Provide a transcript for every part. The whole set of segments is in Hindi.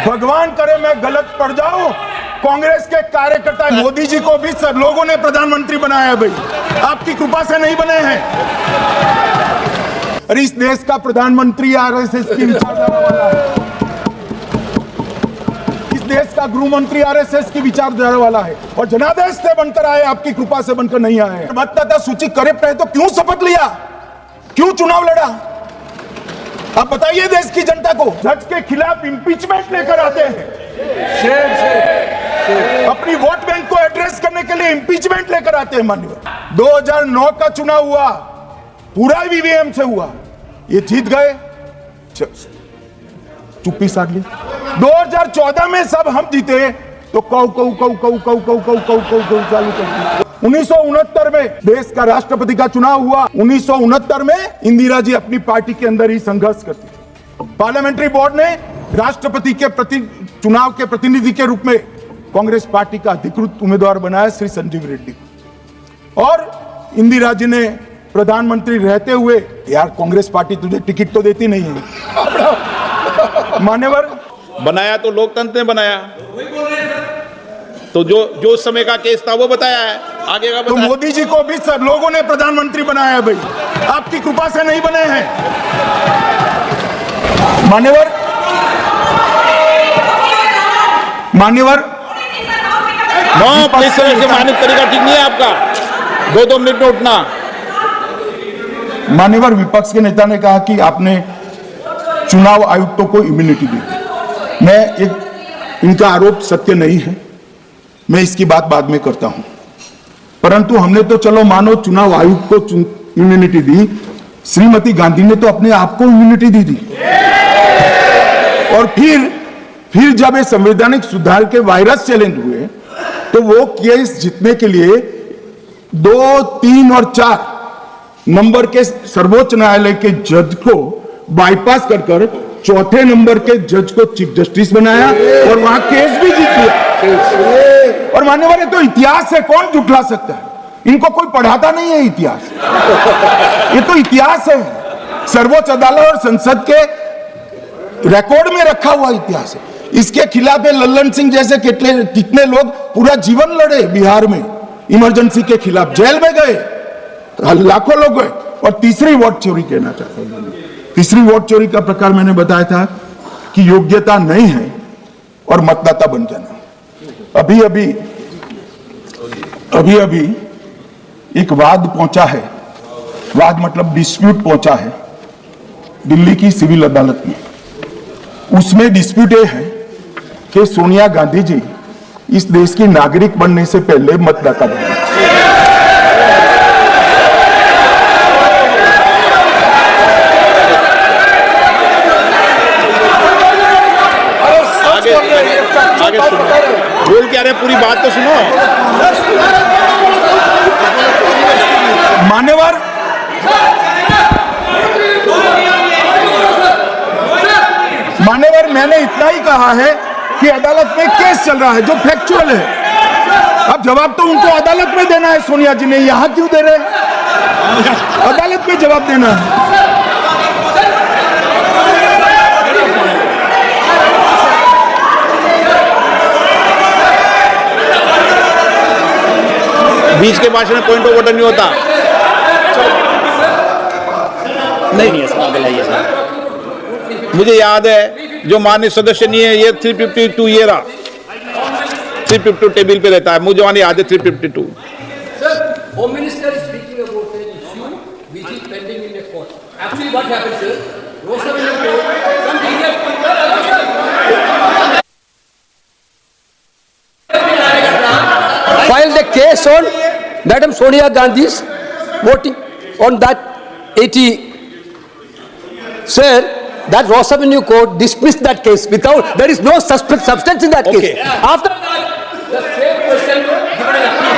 भगवान करे मैं गलत पड़ जाऊं, कांग्रेस के कार्यकर्ता मोदी जी को भी सब लोगों ने प्रधानमंत्री बनाया है भाई, आपकी कृपा से नहीं बने हैं। अरे इस देश का प्रधानमंत्री आरएसएस की विचारधारा वाला है, इस देश का गृह मंत्री आरएसएस की विचारधारा वाला है और जनादेश से बनकर आए, आपकी कृपा से बनकर नहीं आए। मतदाता सूची करेक्ट है तो क्यों शपथ लिया, क्यों चुनाव लड़ा? आप बताइए देश की जनता को। जज के खिलाफ इंपीचमेंट लेकर आते हैं, अपनी वोट बैंक को एड्रेस करने के लिए इंपीचमेंट लेकर आते हैं। माननीय 2009 का चुनाव हुआ, पूरा ईवीएम से हुआ, ये जीत गए, चुप्पी साध ली। 2014 में सब हम जीते तो कौ कौ कौ कौ कौ कौ कौ कौ कौ कौ चालू कर दी। 1969 में देश का राष्ट्रपति का चुनाव हुआ, 1969 में इंदिरा जी अपनी पार्टी के अंदर ही संघर्ष करती थी। पार्लियामेंट्री बोर्ड ने राष्ट्रपति के चुनाव के प्रतिनिधि के रूप में कांग्रेस पार्टी का अधिकृत उम्मीदवार बनाया श्री संजीव रेड्डी को, और इंदिरा जी ने प्रधानमंत्री रहते हुए, यार कांग्रेस पार्टी तुझे टिकट तो देती नहीं है मान्यवर, बनाया तो लोकतंत्र ने बनाया, तो जो उस समय का केस था वो बताया है, आगे का तो मोदी जी को भी सब लोगों ने प्रधानमंत्री बनाया है भाई, आपकी कृपा से नहीं बने हैं। मान्यवर इस तरह से मानव तरीका ठीक नहीं है आपका, 2-2 मिनट में उठना। मान्यवर विपक्ष के नेता ने कहा कि आपने चुनाव आयुक्तों को इम्यूनिटी दी। इनका आरोप सत्य नहीं है, मैं इसकी बात बाद में करता हूं, परंतु हमने तो चलो मानो चुनाव आयुक्त को इम्यूनिटी दी, श्रीमती गांधी ने तो अपने आप को इम्यूनिटी दी थी। और फिर जब ये संवैधानिक सुधार के वायरस चैलेंज हुए तो वो केस जीतने के लिए 2, 3 और 4 नंबर के सर्वोच्च न्यायालय के जज को बाईपास कर चौथे नंबर के जज को चीफ जस्टिस बनाया और वहां केस भी जीत लिया। और मान्यवर ये तो इतिहास है, कौन झुठला सकता है? इनको कोई पढ़ाता नहीं है इतिहास, ये तो इतिहास है, सर्वोच्च अदालत और संसद के रिकॉर्ड में रखा हुआ इतिहास है। इसके खिलाफ लल्लन सिंह जैसे कितने लोग पूरा जीवन लड़े बिहार में, इमरजेंसी के खिलाफ जेल में गए, लाखों लोग गए। और तीसरी वोट चोरी कहना चाहता हूं, तीसरी वोट चोरी का प्रकार मैंने बताया था कि योग्यता नहीं है और मतदाता बन जाना। अभी एक वाद पहुंचा है, वाद मतलब डिस्प्यूट पहुंचा है दिल्ली की सिविल अदालत में। उसमें डिस्प्यूट ये है कि सोनिया गांधी जी इस देश की नागरिक बनने से पहले मतदाता बने। बोल क्या रहे, पूरी बात तो सुनो। मान्यवर मैंने इतना ही कहा है कि अदालत में केस चल रहा है जो फैक्चुअल है। अब जवाब तो उनको अदालत में देना है, सोनिया जी ने यहां क्यों दे रहे हैं? अदालत में जवाब देना है। बीच के भाषण में पॉइंट ऑफ ऑर्डर नहीं होता। नहीं है सर, मुझे याद है जो माननीय सदस्य नहीं है, ये 352 ये रहा, 352 टेबल पे रहता है, मुझे वहां याद है 352। Home Minister is speaking about an issue which is pending in a court. Actually, what happened, sir? Rosavalli court, some legal filed a case on Madam Sonia Gandhi's voting on that 80. Sir, that Ross Avenue court dismissed that case without, there is no substance in that case. After that, the same person given an appeal.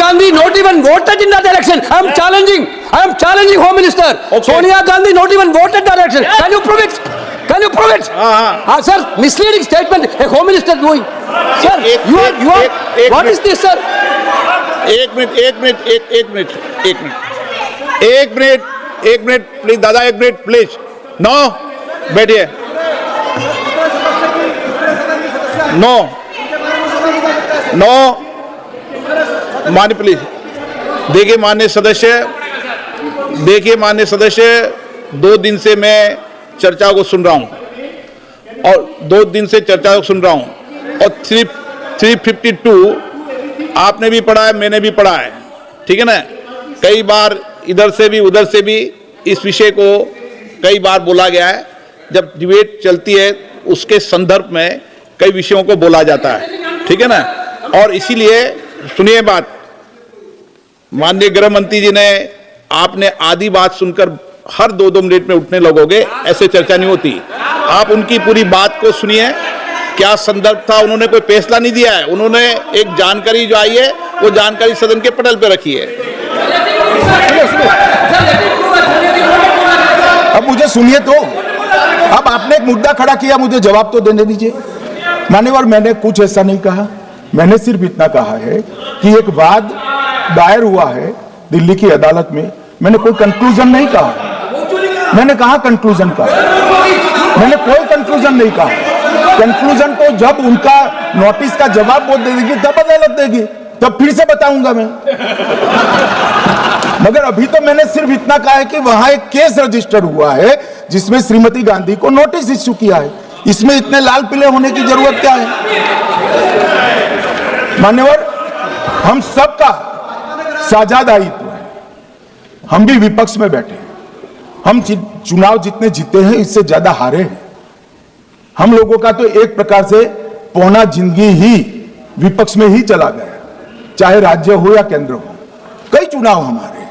Gandhi not even voted in that election. I am challenging Home Minister. Sonia Gandhi not even voted that election. Can you prove it? Can you prove it? Sir, misleading statement a Home Minister doing. Sir, you are what is this, sir? एक मिनट प्लीज दादा, एक मिनट प्लीज। नो बैठिए। नो नो माननीय प्लीज देखिए माननीय सदस्य 2 दिन से मैं चर्चा को सुन रहा हूं और 2 दिन से चर्चा को सुन रहा हूं और 352 आपने भी पढ़ा है, मैंने भी पढ़ा है, ठीक है ना। कई बार इधर से भी उधर से भी इस विषय को कई बार बोला गया है। जब डिबेट चलती है उसके संदर्भ में कई विषयों को बोला जाता है, ठीक है ना। और इसीलिए सुनिए बात, माननीय गृह मंत्री जी ने, आपने आधी बात सुनकर हर 2-2 मिनट में उठने लगोगे, ऐसे चर्चा नहीं होती। आप उनकी पूरी बात को सुनिए, क्या संदर्भ था, उन्होंने कोई फैसला नहीं दिया है, उन्होंने एक जानकारी जो आई है वो जानकारी सदन के पटल पे रखी है। अब मुझे सुनिए तो, अब आपने एक मुद्दा खड़ा किया, मुझे जवाब तो देने दीजिए। मान्यवर, मैंने कुछ ऐसा नहीं कहा, मैंने सिर्फ इतना कहा है कि एक वाद दायर हुआ है दिल्ली की अदालत में, मैंने कोई कंक्लूजन नहीं कहा। मैंने कहा कंक्लूजन का, मैंने कोई कंक्लूजन नहीं कहा। कंक्लूजन तो जब उनका नोटिस का जवाब वो दे देगी तब अदालत देगी, तब फिर से बताऊंगा मैं। मगर अभी तो मैंने सिर्फ इतना कहा है कि वहां एक केस रजिस्टर हुआ है जिसमें श्रीमती गांधी को नोटिस इश्यू किया है। इसमें इतने लाल पीले होने की जरूरत क्या है? मान्यवर, हम सबका साझा दायित्व है, हम भी विपक्ष में बैठे हैं। हम चुनाव जितने जीते हैं इससे ज्यादा हारे हैं। हम लोगों का तो एक प्रकार से पौना जिंदगी ही विपक्ष में ही चला गया, चाहे राज्य हो या केंद्र हो। कई चुनाव हमारे,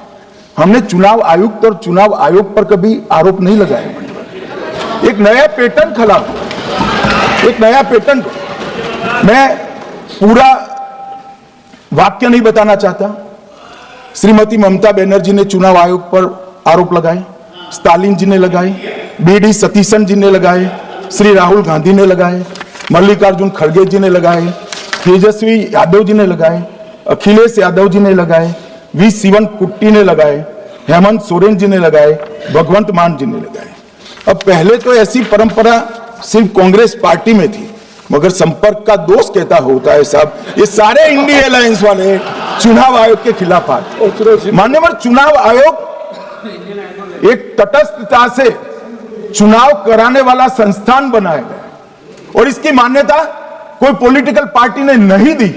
हमने चुनाव आयुक्त और चुनाव आयोग पर कभी आरोप नहीं लगाया। एक नया पैटर्न खड़ा हुआ, एक नया पैटर्न। मैं पूरा वाक्य नहीं बताना चाहता। श्रीमती ममता बनर्जी ने चुनाव आयोग पर आरोप लगाए, स्टालिन जी ने लगाए, बीडी सतीशन जी ने लगाए, श्री राहुल गांधी ने लगाए, मल्लिकार्जुन खड़गे जी ने लगाए, तेजस्वी यादव जी ने लगाए, अखिलेश यादव जी ने लगाए, वी शिवन कुट्टी ने लगाए, हेमंत सोरेन जी ने लगाए, भगवंत मान जी ने लगाए। अब पहले तो ऐसी परंपरा सिर्फ कांग्रेस पार्टी में थी, मगर संपर्क का दोष कहता होता है साहब, ये सारे इंडिया अलायंस वाले चुनाव आयोग के खिलाफ आते। मान्यवर, चुनाव आयोग एक तटस्थता से चुनाव कराने वाला संस्थान बनाया गया और इसकी मान्यता कोई पॉलिटिकल पार्टी ने नहीं दी,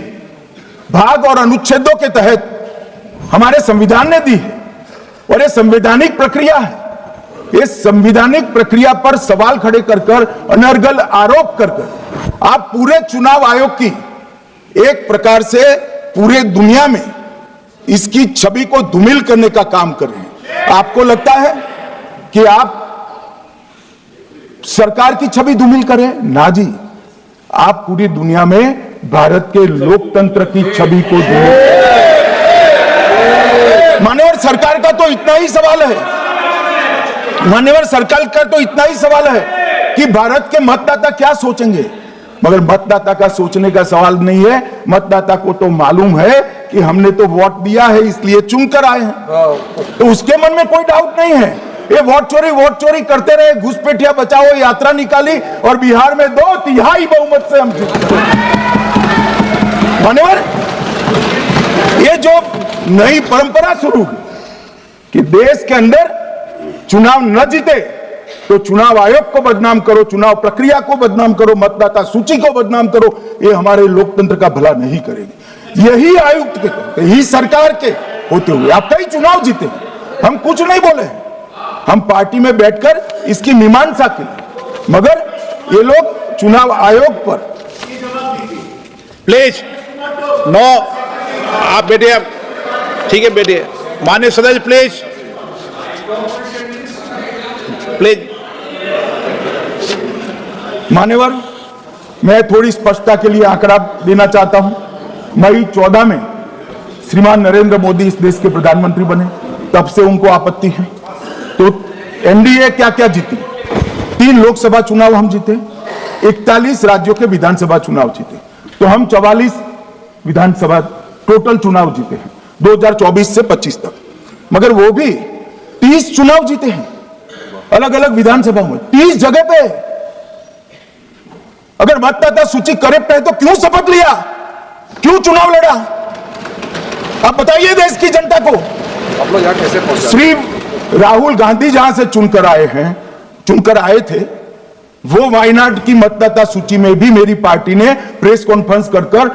भाग और अनुच्छेदों के तहत हमारे संविधान ने दी है और ये संवैधानिक प्रक्रिया है। इस संवैधानिक प्रक्रिया पर सवाल खड़े कर अनर्गल आरोप कर आप पूरे चुनाव आयोग की एक प्रकार से पूरे दुनिया में इसकी छवि को धूमिल करने का काम कर रहे हैं। आपको लगता है कि आप सरकार की छवि धूमिल करें? ना जी, आप पूरी दुनिया में भारत के लोकतंत्र की छवि को धूमिल। मान्यवर, सरकार का तो इतना ही सवाल है, मान्यवर सरकार का तो इतना ही सवाल है कि भारत के मतदाता क्या सोचेंगे। मगर मतदाता का सोचने का सवाल नहीं है, मतदाता को तो मालूम है कि हमने तो वोट दिया है इसलिए चुनकर आए हैं, तो उसके मन में कोई डाउट नहीं है। ये वोट चोरी करते रहे, घुसपैठिया बचाओ यात्रा निकाली और बिहार में 2/3 बहुमत से हम जीते। मान्यवर, ये जो नई परंपरा शुरू हुई कि देश के अंदर चुनाव न जीते तो चुनाव आयोग को बदनाम करो, चुनाव प्रक्रिया को बदनाम करो, मतदाता सूची को बदनाम करो, ये हमारे लोकतंत्र का भला नहीं करेगी। यही आयुक्त के, यही सरकार के होते हुए आप कई चुनाव जीते, हम कुछ नहीं बोले, हम पार्टी में बैठकर इसकी मीमांसा की, मगर ये लोग चुनाव आयोग पर। प्लीज नो, आप बैठिए, ठीक है बैठिए। माननीय सदस्य प्लीज प्लीज। मान्यवर, मैं थोड़ी स्पष्टता के लिए आंकड़ा देना चाहता हूं। मई 14 में श्रीमान नरेंद्र मोदी इस देश के प्रधानमंत्री बने, तब से उनको आपत्ति है। तो एनडीए क्या क्या जीती? 3 लोकसभा चुनाव हम जीते, 41 राज्यों के विधानसभा चुनाव जीते, तो हम 44 विधानसभा टोटल चुनाव जीते हैं 2024 से 25 तक। मगर वो भी 30 चुनाव जीते हैं अलग अलग विधानसभा में, 30 जगह पे अगर मतदाता सूची करेक्ट है तो क्यों शपथ लिया, क्यों चुनाव लड़ा? आप बताइए देश की जनता को। आप लोग यहाँ कैसे पहुंचे? श्री राहुल गांधी जहां से चुनकर आए थे, वो वायनाड की मतदाता सूची में भी मेरी पार्टी ने प्रेस कॉन्फ्रेंस कर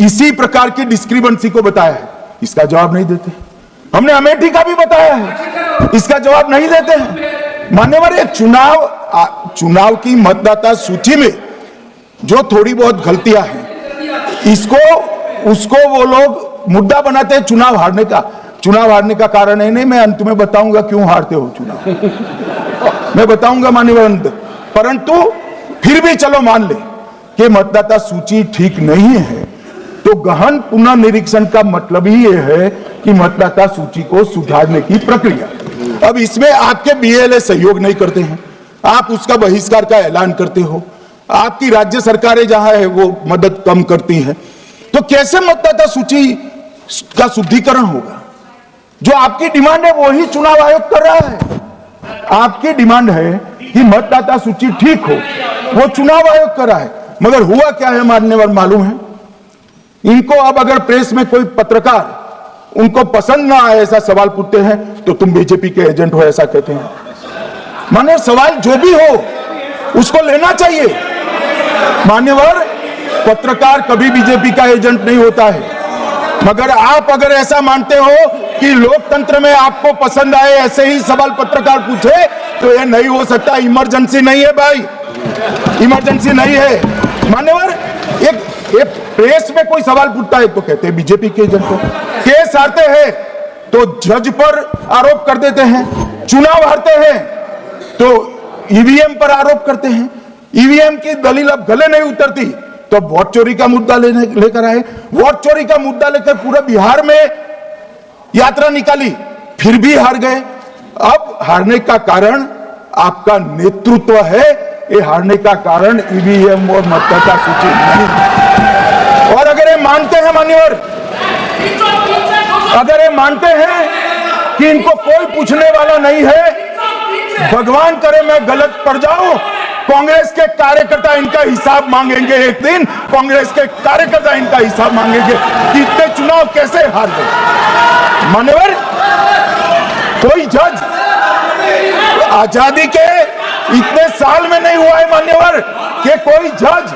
इसी प्रकार की डिस्क्रिपेंसी को बताया है। इसका जवाब नहीं देते। हमने अमेठी का भी बताया है, इसका जवाब नहीं देते हैं। मान्यवर, ये चुनाव की मतदाता सूची में जो थोड़ी बहुत गलतियां हैं, उसको वो लोग मुद्दा बनाते हैं चुनाव हारने का। चुनाव हारने का कारण है नहीं, मैं अंत में बताऊंगा क्यों हारते हो चुनाव, मैं बताऊंगा मान्यवर। परंतु फिर भी चलो मान ले कि मतदाता सूची ठीक नहीं है, तो गहन पुनर्निरीक्षण का मतलब ही यह है कि मतदाता सूची को सुधारने की प्रक्रिया। अब इसमें आपके बीएलए सहयोग नहीं करते हैं, आप उसका बहिष्कार का ऐलान करते हो, आपकी राज्य सरकारें जहां है वो मदद कम करती है, तो कैसे मतदाता सूची का शुद्धिकरण होगा? जो आपकी डिमांड है वो ही चुनाव आयोग कर रहा है। आपकी डिमांड है कि मतदाता सूची ठीक हो, वो चुनाव आयोग कर रहा है। मगर हुआ क्या है मान्यवर मालूम है? इनको अब अगर प्रेस में कोई पत्रकार उनको पसंद ना आए ऐसा सवाल पूछते हैं तो तुम बीजेपी के एजेंट हो ऐसा कहते हैं। मान्यवर, सवाल जो भी हो उसको लेना चाहिए। मान्यवर, पत्रकार कभी बीजेपी का एजेंट नहीं होता है। मगर आप अगर ऐसा मानते हो कि लोकतंत्र में आपको पसंद आए ऐसे ही सवाल पत्रकार पूछे, तो ये नहीं हो सकता। इमरजेंसी नहीं है भाई, इमरजेंसी नहीं है। मान्यवर, एक प्रेस में कोई सवाल पूछता है तो कहते हैं बीजेपी के एजेंट को, केस हारते हैं तो जज पर आरोप कर देते हैं, चुनाव हारते हैं तो ईवीएम पर आरोप करते हैं, ईवीएम की दलील अब गले नहीं उतरती तो वोट चोरी का मुद्दा लेकर आए, वोट चोरी का मुद्दा लेकर पूरे बिहार में यात्रा निकाली, फिर भी हार गए। अब हारने का कारण आपका नेतृत्व है, ये हारने का कारण ईवीएम और मतदाता सूची नहीं। और अगर ये मानते हैं मान्यवर, अगर ये मानते हैं कि इनको कोई पूछने वाला नहीं है, भगवान करे मैं गलत पड़ जाऊं, कांग्रेस के कार्यकर्ता इनका हिसाब मांगेंगे। एक दिन कांग्रेस के कार्यकर्ता इनका हिसाब मांगेंगे कि इतने चुनाव कैसे हार गए। मान्यवर, कोई जज आजादी के इतने साल में नहीं हुआ है मान्यवर कि कोई जज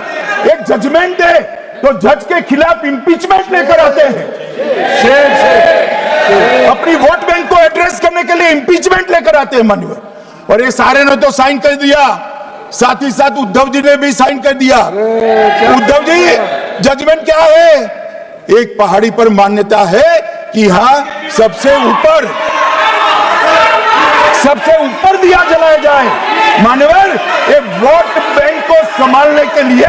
एक जजमेंट दे तो जज के खिलाफ इंपीचमेंट लेकर आते हैं। अपनी वोट बैंक को एड्रेस करने के लिए इंपीचमेंट लेकर आते हैं मान्यवर। और ये सारे ने तो साइन कर दिया, साथ ही साथ उद्धव जी ने भी साइन कर दिया। उद्धव जी, जजमेंट क्या है? एक पहाड़ी पर मान्यता है कि हाँ सबसे ऊपर दिया जलाया जाए। मान्यवर, एक वोट बैंक को संभालने के लिए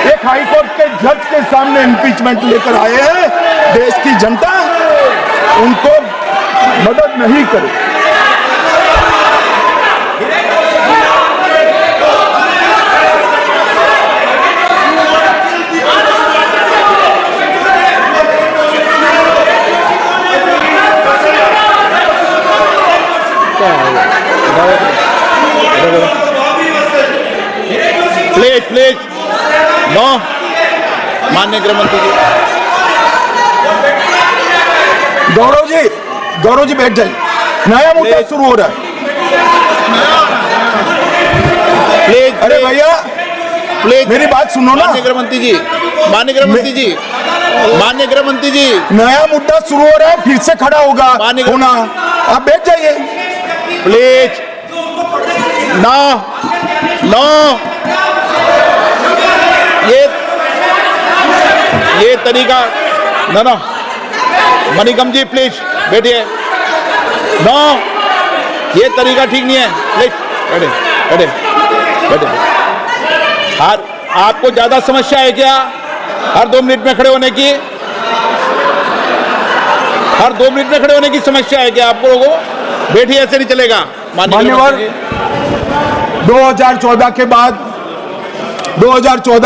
एक हाईकोर्ट के जज के सामने इंपीचमेंट लेकर आए हैं। देश की जनता उनको मदद नहीं करे। प्लीज नो, माननीय गृह मंत्री जी। गौरव जी बैठ जाइए, नया मुद्दा शुरू हो रहा है। प्लीज, अरे भैया प्लीज मेरी बात सुनो ना। माननीय गृह मंत्री जी, माननीय गृह मंत्री जी, माननीय गृह मंत्री जी, नया मुद्दा शुरू हो रहा है, फिर से खड़ा होगा होना। आप बैठ जाइए प्लीज। नो, ये तरीका नो, मणिकम जी प्लीज बैठिए। नो, ये तरीका ठीक नहीं है। प्लीज बैठे। आपको ज्यादा समस्या है क्या हर 2 मिनट में खड़े होने की? हर 2 मिनट में खड़े होने की समस्या है क्या आपको लोगों? बैठिए, ऐसे नहीं चलेगा। मान्यवर, 2014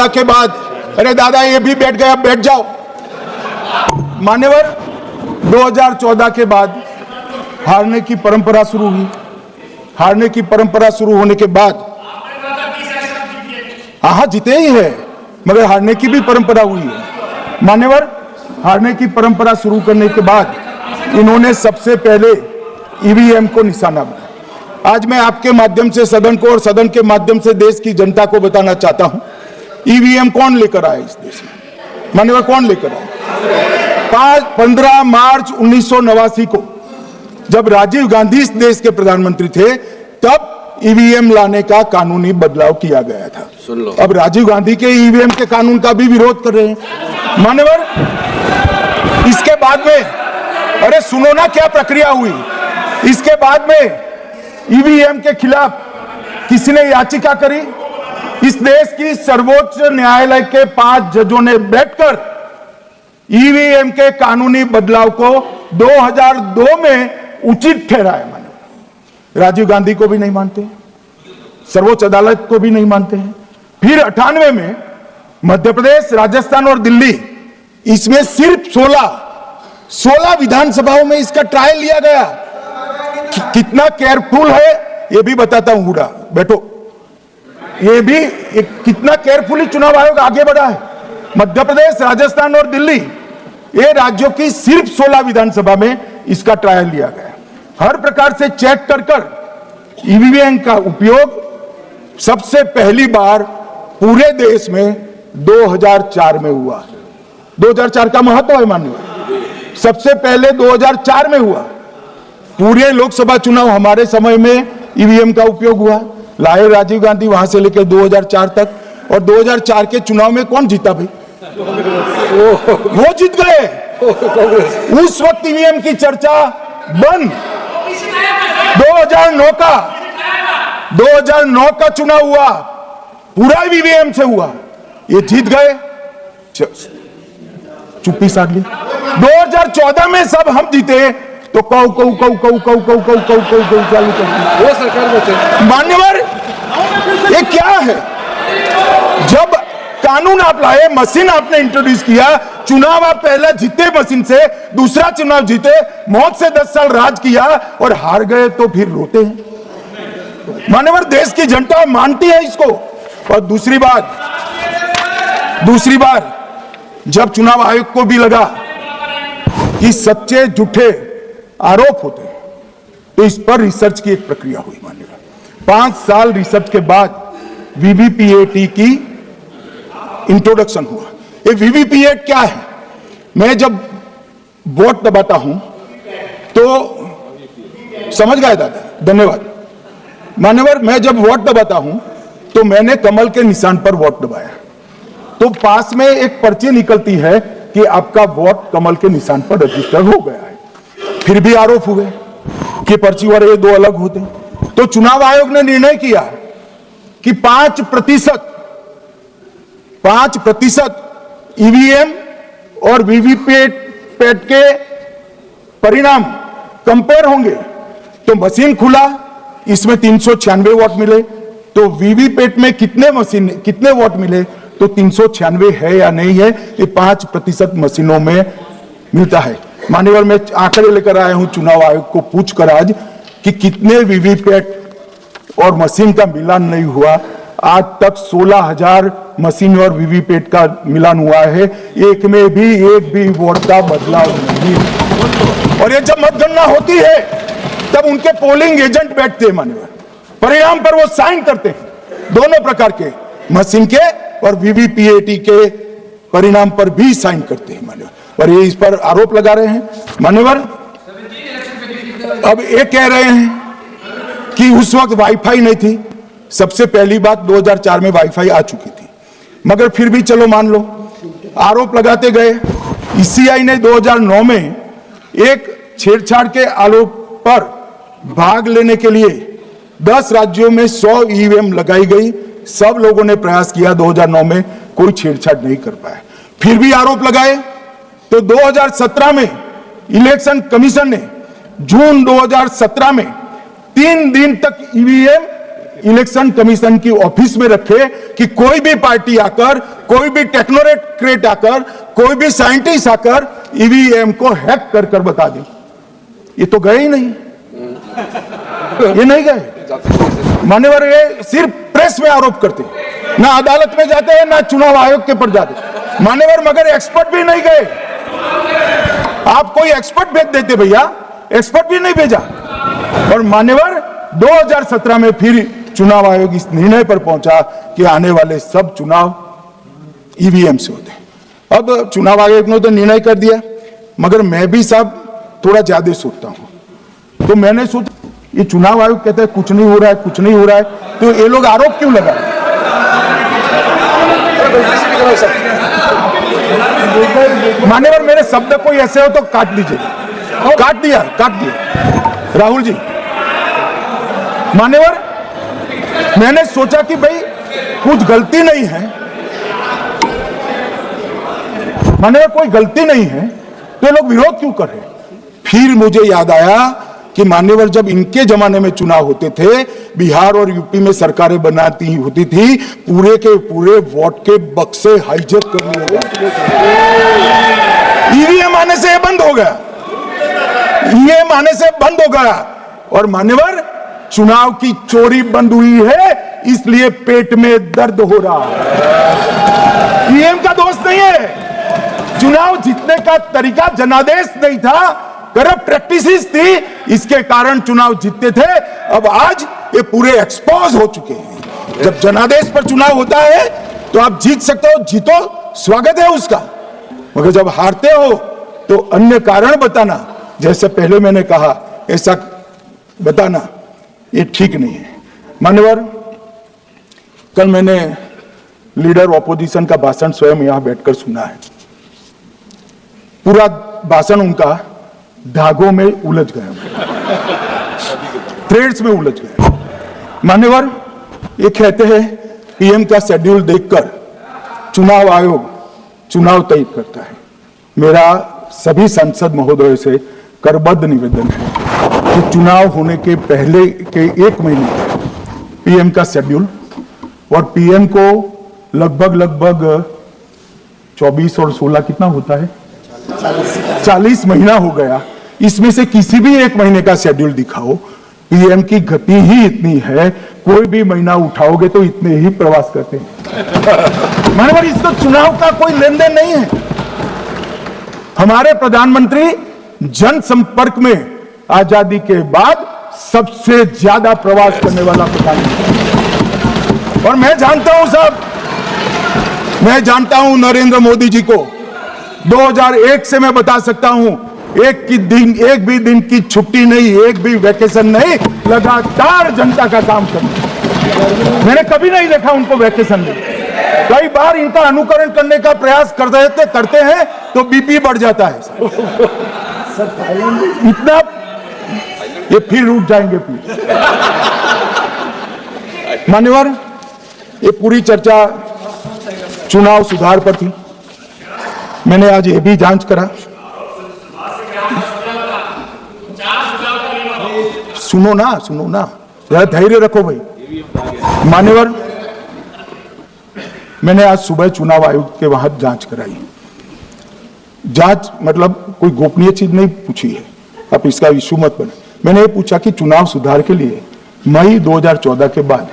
के बाद अरे दादा ये भी बैठ गया, बैठ जाओ। मान्यवर, 2014 के बाद हारने की परंपरा शुरू हुई। हारने की परंपरा शुरू होने के बाद हाँ जीते ही है, मगर हारने की भी परंपरा हुई है। मान्यवर, हारने की परंपरा शुरू करने के बाद इन्होंने सबसे पहले ईवीएम को निशाना बनाया। आज मैं आपके माध्यम से सदन को और सदन के माध्यम से देश की जनता को बताना चाहता हूं, ईवीएम कौन लेकर आया इस देश में? मान्यवर, कौन लेकर आया? 15 मार्च 1989 को जब राजीव गांधी इस देश के प्रधानमंत्री थे, तब ईवीएम लाने का कानूनी बदलाव किया गया था। सुन लो। अब राजीव गांधी के ईवीएम के कानून का भी विरोध कर रहे हैं। मान्यवर, इसके बाद में, अरे सुनो ना क्या प्रक्रिया हुई। इसके बाद में ईवीएम के खिलाफ किसने याचिका करी? इस देश की सर्वोच्च न्यायालय के 5 जजों ने बैठकर ईवीएम के कानूनी बदलाव को 2002 में उचित ठहराया। माने राजीव गांधी को भी नहीं मानते, सर्वोच्च अदालत को भी नहीं मानते हैं। फिर 98 में मध्य प्रदेश, राजस्थान और दिल्ली, इसमें सिर्फ 16 विधानसभाओं में इसका ट्रायल लिया गया। कितना केयरफुल है ये भी बताता हूं। हुडा बैठो, ये भी कितना केयरफुली चुनाव आयोग आगे बढ़ा है। मध्य प्रदेश, राजस्थान और दिल्ली, ये राज्यों की सिर्फ 16 विधानसभा में इसका ट्रायल लिया गया। हर प्रकार से चेक कर ईवीएम का उपयोग सबसे पहली बार पूरे देश में 2004 में हुआ। 2004 का महत्व है माननीय, सबसे पहले 2004 में हुआ। पूरे लोकसभा चुनाव हमारे समय में ईवीएम का उपयोग हुआ। लाए राजीव गांधी, वहां से लेकर 2004 तक। और 2004 के चुनाव में कौन जीता भाई? वो जीत गए। उस वक्त ईवीएम की चर्चा बंद। 2009 का चुनाव हुआ, पूरा ईवीएम से हुआ, ये जीत गए। चुप्पी साध ली। 2014 में सब हम जीते तो कौ कौ कौ कौ कौ कौ कौ कौ कौ कौ चालू कर दी। वो सरकार में थे। मान्यवर, ये क्या है? जब कानून आप लाए, मशीन आपने इंट्रोड्यूस किया, चुनाव आप पहले जीते मशीन से, दूसरा चुनाव जीते, मौत से 10 साल राज किया और हार गए तो फिर रोते हैं। मान्यवर, देश की जनता मानती है इसको। और दूसरी बात, जब चुनाव आयोग को भी लगा कि सच्चे झूठे आरोप होते हैं, तो इस पर रिसर्च की एक प्रक्रिया हुई। मान्यवर, 5 साल रिसर्च के बाद वीवीपीएटी की इंट्रोडक्शन हुआ। ये वीवीपीएटी क्या है? मैं जब वोट दबाता हूं तो समझ गए दादा, धन्यवाद। मान्यवर, मैं जब वोट दबाता हूं तो मैंने कमल के निशान पर वोट दबाया, तो पास में एक पर्ची निकलती है कि आपका वोट कमल के निशान पर रजिस्टर हो गया है। फिर भी आरोप हुए कि पर्ची और ये 2 अलग होते। तो चुनाव आयोग ने निर्णय किया कि 5% ईवीएम और वीवीपैट के परिणाम कंपेयर होंगे। तो मशीन खुला, इसमें 396 वोट मिले, तो वीवीपैट में कितने वोट मिले, तो 396 है या नहीं है, ये 5% मशीनों में मिलता है। मान्यवर, मैं आंकड़े लेकर आया हूं चुनाव आयोग को पूछकर आज कि कितने वीवीपैट और मशीन का मिलान नहीं हुआ। आज तक 16,000 मशीन और वीवीपैट का मिलान हुआ है, एक भी वोट का बदलाव नहीं। और ये जब मतगणना होती है तब उनके पोलिंग एजेंट बैठते हैं मान्यवर, परिणाम पर वो साइन करते हैं, दोनों प्रकार के, मशीन के और वीवीपीएटी के परिणाम पर भी साइन करते हैं मान्यवर। और ये इस पर आरोप लगा रहे हैं मान्यवर। अब ये कह रहे हैं कि उस वक्त वाईफाई नहीं थी। सबसे पहली बात, 2004 में वाईफाई आ चुकी थी, मगर फिर भी चलो मान लो, आरोप लगाते गए। ईसीआई ने 2009 में एक छेड़छाड़ के आरोप पर भाग लेने के लिए 10 राज्यों में 100 ईवीएम लगाई गई। सब लोगों ने प्रयास किया, 2009 में कोई छेड़छाड़ नहीं कर पाया। फिर भी आरोप लगाए तो 2017 में इलेक्शन कमीशन ने जून 2017 में 3 दिन तक ईवीएम इलेक्शन कमीशन की ऑफिस में रखे कि कोई भी पार्टी आकर, कोई भी टेक्नोक्रेट आकर, कोई भी साइंटिस्ट आकर ईवीएम को हैक कर कर बता दे। ये तो गए ही नहीं, ये नहीं गए मान्यवर। ये सिर्फ प्रेस में आरोप करते, ना अदालत में जाते हैं ना चुनाव आयोग के पर जाते। मान्यवर मगर एक्सपर्ट भी नहीं गए। आप कोई एक्सपर्ट भेज देते भैया, एक्सपर्ट भी नहीं भेजा। और मान्यवर 2017 में फिर चुनाव आयोग इस निर्णय पर पहुंचा कि आने वाले सब चुनाव ईवीएम से होते हैं। अब चुनाव आयोग ने तो निर्णय कर दिया, मगर मैं भी साहब थोड़ा ज्यादा सोचता हूं। तो मैंने सोचा ये चुनाव आयोग कहता है कुछ नहीं हो रहा है, कुछ नहीं हो रहा है, तो ये लोग आरोप क्यों लगा? मान्यवर मेरे शब्द कोई ऐसे हो तो काट दीजिए। काट दिया राहुल जी। मान्यवर मैंने सोचा कि भाई कुछ गलती नहीं है, मान्यवर कोई गलती नहीं है, तो ये लोग विरोध क्यों कर रहे हैं? फिर मुझे याद आया कि मान्यवर जब इनके जमाने में चुनाव होते थे, बिहार और यूपी में सरकारें बनाती होती थी, पूरे के पूरे वोट के बक्से हाईजैक कर लिए गए। ईवीएम आने से ये बंद हो गया, ईवीएम आने से बंद हो गया। और मान्यवर चुनाव की चोरी बंद हुई है, इसलिए पेट में दर्द हो रहा है। ईवीएम का दोष नहीं है, चुनाव जीतने का तरीका जनादेश नहीं था, करप्ट प्रैक्टिसेस थी, इसके कारण चुनाव जीतते थे। अब आज ये पूरे एक्सपोज हो चुके हैं। जब जनादेश पर चुनाव होता है तो आप जीत सकते हो, जीतो, स्वागत है उसका, मगर जब हारते हो तो अन्य कारण बताना, जैसे पहले मैंने कहा ऐसा बताना, ये ठीक नहीं है। मान्यवर कल मैंने लीडर ऑपोजिशन का भाषण स्वयं यहां बैठकर सुना है। पूरा भाषण उनका धागों में उलझ गया, थ्रेड्स में उलझ गया। मान्यवर ये कहते हैं पीएम का शेड्यूल देखकर चुनाव आयोग चुनाव तय करता है। मेरा सभी सांसद महोदय से करबद्ध निवेदन है कि चुनाव होने के पहले के 1 महीने पीएम का शेड्यूल, और पीएम को लगभग 24 और 16 कितना होता है, 40 महीना हो गया। इसमें से किसी भी 1 महीने का शेड्यूल दिखाओ। पीएम की गति ही इतनी है, कोई भी महीना उठाओगे तो इतने ही प्रवास करते हैं। मानवर इसको चुनाव का कोई लेन देन नहीं है। हमारे प्रधानमंत्री जनसंपर्क में आजादी के बाद सबसे ज्यादा प्रवास करने वाला प्रधानमंत्री। और मैं जानता हूं साहब, मैं जानता हूं नरेंद्र मोदी जी को 2001 से मैं बता सकता हूं, एक भी दिन की छुट्टी नहीं, एक भी वैकेशन नहीं, लगातार जनता का काम करना। मैंने कभी नहीं देखा उनको वैकेशन में। कई बार इनका अनुकरण करने का प्रयास करते हैं तो बीपी बढ़ जाता है इतना, ये फिर उठ जाएंगे फिर। मान्यवर ये पूरी चर्चा चुनाव सुधार पर थी। मैंने आज ये भी जांच करा, सुनो ना, जरा धैर्य रखो भाई। मान्यवर मैंने आज सुबह चुनाव आयोग के वहां जांच कराई। जांच मतलब कोई गोपनीय चीज नहीं पूछी है, आप इसका इशू मत बने। मैंने ये पूछा कि चुनाव सुधार के लिए मई 2014 के बाद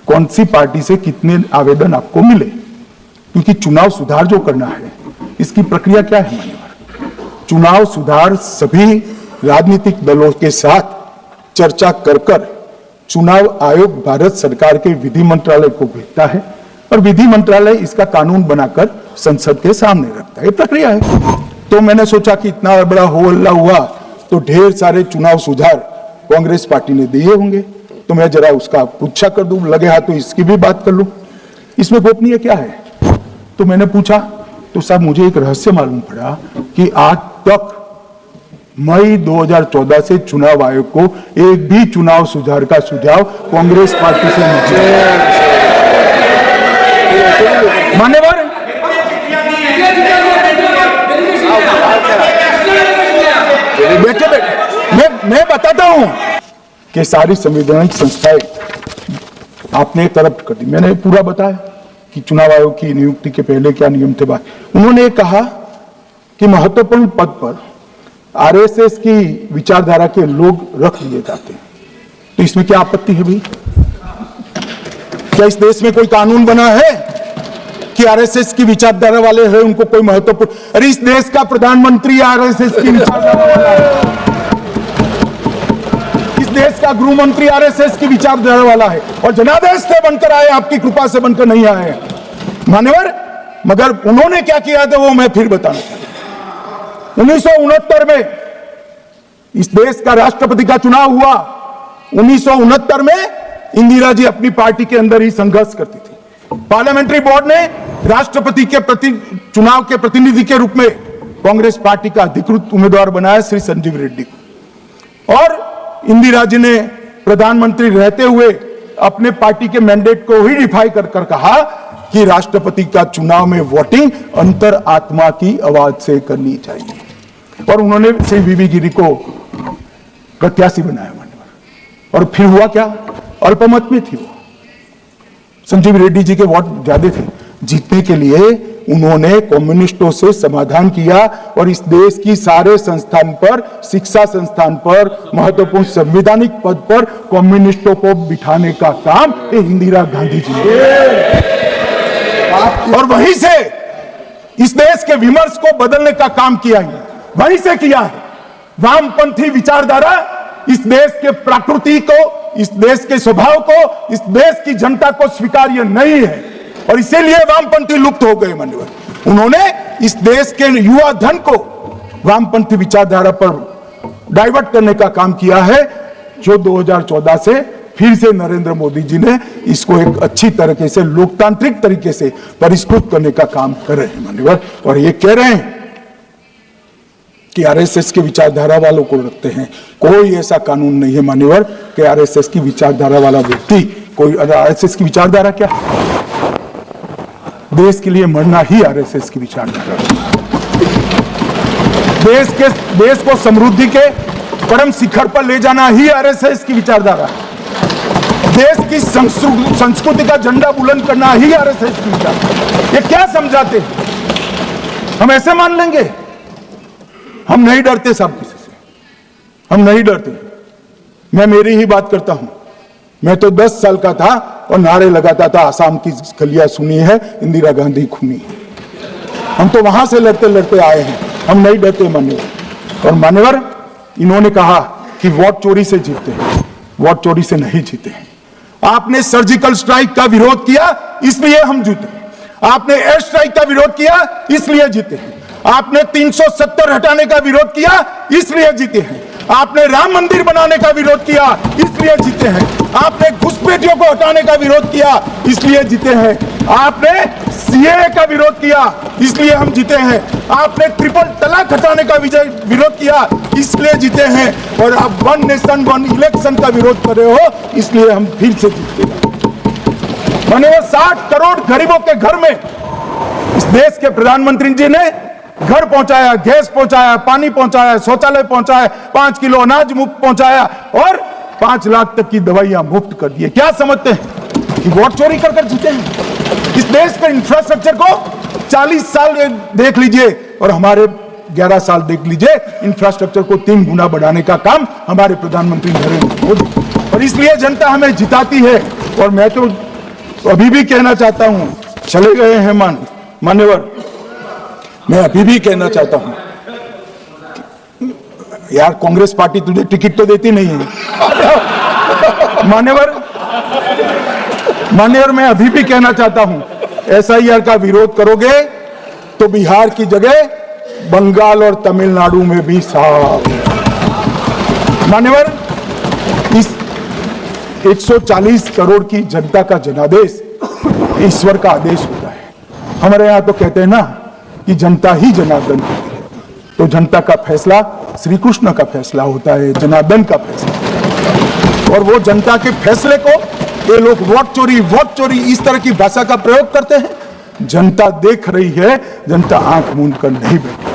कौन सी पार्टी से कितने आवेदन आपको मिले, क्योंकि चुनाव सुधार जो करना है इसकी प्रक्रिया क्या है। मान्यवर चुनाव सुधार सभी राजनीतिक दलों के साथ चर्चा कर चुनाव आयोग भारत सरकार के विधि मंत्रालय को भेजता है और विधि मंत्रालय इसका कानून बनाकर संसद के सामने रखता है। ये प्रक्रिया है। तो मैंने सोचा कि इतना बड़ा हो हल्ला हुआ तो ढेर सारे चुनाव सुधार कांग्रेस पार्टी ने दिए होंगे, तो मैं जरा उसका पूछा कर दूं, लगे हाथ तो इसकी भी बात कर लूं, इसमें गोपनीय क्या है। तो मैंने पूछा तो साहब मुझे एक रहस्य मालूम पड़ा कि आज तक मई 2014 से चुनाव आयोग को एक भी चुनाव सुधार का सुझाव कांग्रेस पार्टी से नहीं। मान्यवर बैठे मैं बताता हूं कि सारी संवैधानिक संस्थाएं आपने करप्ट कर दी। मैंने पूरा बताया कि चुनाव आयोग की नियुक्ति के पहले क्या नियम थे। उन्होंने कहा कि महत्वपूर्ण पद पर आरएसएस की विचारधारा के लोग रख लिए जाते हैं, तो इसमें क्या आपत्ति है भाई? क्या इस देश में कोई कानून बना है कि आरएसएस की विचारधारा वाले हैं उनको कोई महत्वपूर्ण? अरे इस देश का प्रधानमंत्री आरएसएस की विचारधारा वाला है, इस देश का गृह मंत्री आरएसएस की विचारधारा वाला है, और जनादेश से बनकर आए, आपकी कृपा से बनकर नहीं आए मान्यवर। मगर उन्होंने क्या किया था वो मैं फिर बताना चाहता हूं। 1969 में इस देश का राष्ट्रपति का चुनाव हुआ। 1969 में इंदिरा जी अपनी पार्टी के अंदर ही संघर्ष करती थी। पार्लियामेंट्री बोर्ड ने राष्ट्रपति के चुनाव के प्रतिनिधि के रूप में कांग्रेस पार्टी का अधिकृत उम्मीदवार बनाया श्री संजीव रेड्डी को, और इंदिरा जी ने प्रधानमंत्री रहते हुए अपने पार्टी के मैंडेट को ही डिफाई कर कहा कि राष्ट्रपति का चुनाव में वोटिंग अंतर आत्मा की आवाज से करनी चाहिए, और उन्होंने श्री वीवी गिरी को प्रत्याशी बनाया मान्यवर। और फिर हुआ क्या? अल्पमत में थी वो। संजीव रेड्डी जी के वोट ज्यादा थे। जीतने के लिए उन्होंने कम्युनिस्टों से समाधान किया, और इस देश की सारे संस्थान पर, शिक्षा संस्थान पर, महत्वपूर्ण संवैधानिक पद पर कम्युनिस्टों को बिठाने का काम इंदिरा गांधी जी ने, और वहीं से इस देश के विमर्श को बदलने का काम किया है, वहीं से किया है। वामपंथी विचारधारा इस देश के प्रकृति को, इस देश के स्वभाव को, इस देश की जनता को स्वीकार्य नहीं है, और इसीलिए वामपंथी लुप्त हो गए मान्यवर। उन्होंने इस देश के युवा धन को वामपंथी विचारधारा पर डाइवर्ट करने का काम किया है, जो 2014 से फिर से नरेंद्र मोदी जी ने इसको एक अच्छी तरीके से, लोकतांत्रिक तरीके से परिष्कृत करने का काम कर रहे हैं मान्यवर। और ये कह रहे हैं कि आरएसएस की विचारधारा वालों को रखते हैं। कोई ऐसा कानून नहीं है मान्यवर कि आरएसएस की विचारधारा वाला व्यक्ति कोई, आरएसएस की विचारधारा क्या? देश के लिए मरना ही आरएसएस की विचारधारा। देश को समृद्धि के परम शिखर पर ले जाना ही आरएसएस की विचारधारा है। देश की संस्कृति का झंडा बुलंद करना ही आरएसएस की विचारधारा। ये क्या समझाते हैं? हम ऐसे मान लेंगे? हम नहीं डरते साहब किसी से, हम नहीं डरते। मैं मेरी ही बात करता हूं। मैं तो 10 साल का था और नारे लगाता था, आसाम की गलियां सुनी है, इंदिरा गांधी खूनी है। हम तो वहां से लड़ते लड़ते आए हैं, हम नहीं डरते मान्यवर। और मान्यवर, इन्होंने कहा कि वोट चोरी से जीतते हैं, वोट चोरी से नहीं जीते हैं। आपने सर्जिकल स्ट्राइक का विरोध किया, इसलिए हम जीते। आपने एयर स्ट्राइक का विरोध किया, इसलिए जीते हैं। आपने 370 हटाने का विरोध किया, इसलिए जीते हैं। आपने राम मंदिर बनाने का विरोध किया, इसलिए जीते हैं। आपने घुसपैठियों को हटाने का विरोध किया, इसलिए जीते हैं। आपने सीएए का विरोध किया, इसलिए हम जीते हैं। आपने ट्रिपल तलाक हटाने का विरोध किया, इसलिए जीते हैं। और आप 1 नेशन 1 इलेक्शन का विरोध कर रहे हो, इसलिए हम फिर से जीते हैं। माने 60 करोड़ गरीबों के घर में इस देश के प्रधानमंत्री जी ने घर पहुंचाया, गैस पहुंचाया, पानी पहुंचाया, शौचालय पहुंचाया, 5 किलो अनाज मुफ्त पहुंचाया, और 5 लाख तक की दवाइयां मुफ्त कर दी। क्या समझते हैं कि वोट चोरी कर कर जीते हैं? इस देश के इंफ्रास्ट्रक्चर को 40 साल देख लीजिए, और हमारे 11 साल देख लीजिए, इंफ्रास्ट्रक्चर को 3 गुना बढ़ाने का काम हमारे प्रधानमंत्री नरेंद्र मोदी, और इसलिए जनता हमें जिताती है। और मैं तो अभी भी कहना चाहता हूं, चले गए हैं मान्यवर, मैं अभी भी कहना चाहता हूं, यार कांग्रेस पार्टी तुझे टिकट तो देती नहीं है मान्यवर। मैं अभी भी कहना चाहता हूं, एसआईआर का विरोध करोगे तो बिहार की जगह बंगाल और तमिलनाडु में भी साफ मान्यवर। इस 140 करोड़ की जनता का जनादेश ईश्वर का आदेश होता है। हमारे यहां तो कहते हैं ना कि जनता ही जनार्दन है, तो जनता का फैसला श्री कृष्ण का फैसला होता है, जनार्दन का फैसला। और वो जनता के फैसले को ये लोग वोट चोरी इस तरह की भाषा का प्रयोग करते हैं। जनता देख रही है, जनता आंख मूंद कर नहीं बैठी।